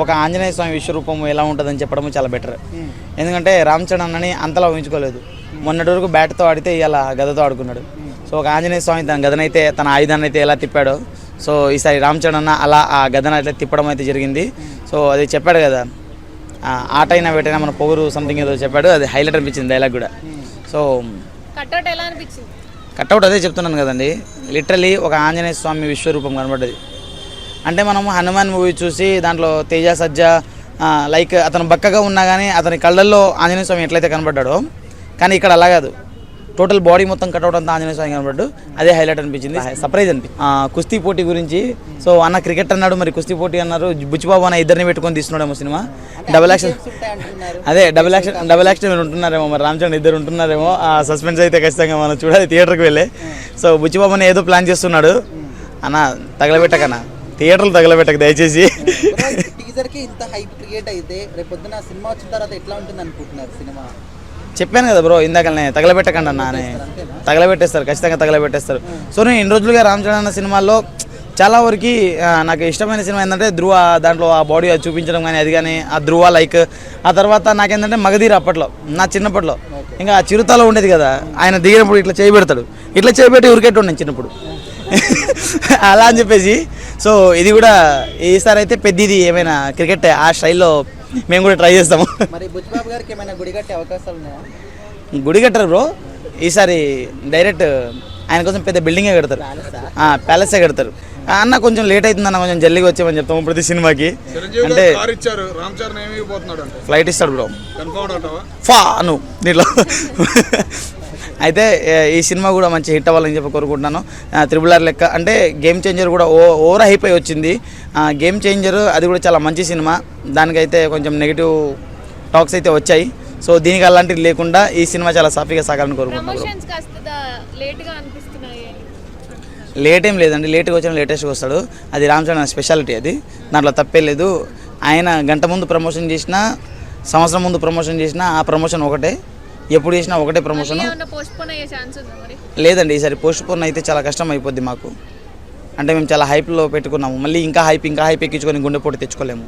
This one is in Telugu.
ఒక ఆంజనేయ స్వామి విశ్వరూపం ఎలా ఉంటుందని చెప్పడం చాలా బెటర్. ఎందుకంటే రామ్ చరణ్ అన్నని అంతలా ఊహించుకోలేదు. మొన్నటి వరకు బ్యాట్తో ఆడితే ఇలా గదతో ఆడుకున్నాడు. సో ఒక ఆంజనేయ స్వామి తన గదనైతే తన ఆయుధాన్ని అయితే ఎలా తిప్పాడో, సో ఈసారి రామ్ చరణ్ అన్న అలా ఆ గదను అయితే తిప్పడం అయితే జరిగింది. సో అది చెప్పాడు కదా, ఆట అయినా వేటైనా మన పొగురు సంథింగ్ ఏదో చెప్పాడు. అది హైలైట్ అనిపించింది డైలాగ్ కూడా. సో కట్అవుట్ ఎలా అనిపించింది? కట్అవుట్ అదే చెప్తున్నాను కదండి, లిటరలీ ఒక ఆంజనేయ స్వామి విశ్వరూపం కనబడ్డది. అంటే మనము హనుమాన్ మూవీ చూసి దాంట్లో తేజ సజ్జ లైక్ అతను బక్కగా ఉన్నా కానీ అతని కళ్ళల్లో ఆంజనేయ స్వామి ఎట్లయితే కనబడ్డాడో, కానీ ఇక్కడ అలా కాదు, టోటల్ బాడీ మొత్తం కట్అవుట్ అంతా ఆంజనేయ స్వామి కనబడ్డాడు. అదే హైలైట్ అనిపించింది, సర్ప్రైజ్ అనిపించింది. కుస్తీ పోటీ గురించి సో అన్న క్రికెట్ అన్నాడు, మరి కుస్తీ పోటీ అన్నారు. బుచ్చిబాబు అన్న ఇద్దరిని పెట్టుకొని తీస్తున్నాడేమో సినిమా. డబుల్ యాక్షన్, అదే డబుల్ యాక్షన్ మీరు ఉంటున్నారేమో, మరి రామ్ చరణ్ ఇద్దరు ఉంటున్నారేమో. ఆ సస్పెన్స్ అయితే ఖచ్చితంగా మనం చూడాలి థియేటర్కి వెళ్ళే. సో బుచ్చిబాబు అన్న ఏదో ప్లాన్ చేస్తున్నాడు అన్న, తగలబెట్టకన్నా, థియేటర్లు తగలబెట్టక దయచేసి. టీజర్కి ఇంత హైప్ క్రియేట్ అయితే రేపు పొద్దున సినిమా వచ్చిన తర్వాత ఎట్లా ఉంటుంది అనుకుంటున్నారు? సినిమా చెప్పాను కదా బ్రో ఇందాకనే, తగలబెట్టకండి అన్న అని. తగలబెట్టేస్తారు, ఖచ్చితంగా తగలబెట్టేస్తారు. సో నేను ఇన్ని రోజులుగా రామ్ చరణ్ అన్న సినిమాల్లో చాలా వరకు నాకు ఇష్టమైన సినిమా ఏంటంటే ధృవ. దాంట్లో ఆ బాడీ అది చూపించడం కానీ అది కానీ ఆ ధృవ లైక్. ఆ తర్వాత నాకేంటంటే మగధీర అప్పట్లో, నా చిన్నప్పట్లో ఇంకా చిరుతలో ఉండేది కదా, ఆయన దిగినప్పుడు ఇట్లా చేయబెడతాడు, ఇట్లా చేయబెట్టి ఉరికెట్టు ఉండే చిన్నప్పుడు అలా అని చెప్పేసి. సో ఇది కూడా ఈసారి అయితే పెద్దది ఏమైనా క్రికెట్ ఆ స్టైల్లో మేము కూడా ట్రై చేస్తాము. మరి బుచ్చిబాబు గారికి ఏమైనా గుడి కట్టే అవకాశాలు ఉన్నాయా? గుడి కట్టారు బ్రో, ఈసారి డైరెక్ట్ ఆయన కోసం పెద్ద బిల్డింగే కడతారు, ప్యాలెసే కడతారు. అన్న కొంచెం లేట్ అవుతుందన్న, కొంచెం జల్లిగా వచ్చామని చెప్తాము ప్రతి సినిమాకి. అంటే ఫ్లైట్ ఇస్తాడు బ్రో ఫా నువ్వు దీంట్లో. అయితే ఈ సినిమా కూడా మంచి హిట్ అవ్వాలని చెప్పి కోరుకుంటున్నాను. RRR లెక్క అంటే గేమ్ చేంజర్ కూడా ఓవర్ హైప్ అయి వచ్చింది. గేమ్ చేంజర్ అది కూడా చాలా మంచి సినిమా, దానికైతే కొంచెం నెగిటివ్ టాక్స్ అయితే వచ్చాయి. సో దీనికి అలాంటివి లేకుండా ఈ సినిమా చాలా సాఫీగా సాగాలని కోరుకుంటున్నాను. లేట్ ఏం లేదండి, లేట్గా వచ్చిన లేటెస్ట్గా వస్తాడు, అది రామ్ చరణ్ స్పెషాలిటీ, అది దాంట్లో తప్పే లేదు. ఆయన గంట ముందు ప్రమోషన్ చేసినా, సంవత్సరం ముందు ప్రమోషన్ చేసినా ఆ ప్రమోషన్ ఒకటే, ఎప్పుడు చేసినా ఒకటే ప్రమోషన్. లేదండి ఈసారి పోస్ట్ పోన్ అయితే చాలా కష్టం అయిపోద్ది మాకు. అంటే మేము చాలా హైప్లో పెట్టుకున్నాము, మళ్ళీ ఇంకా హైప్ ఎక్కించుకొని గుండెపోటు తెచ్చుకోలేము.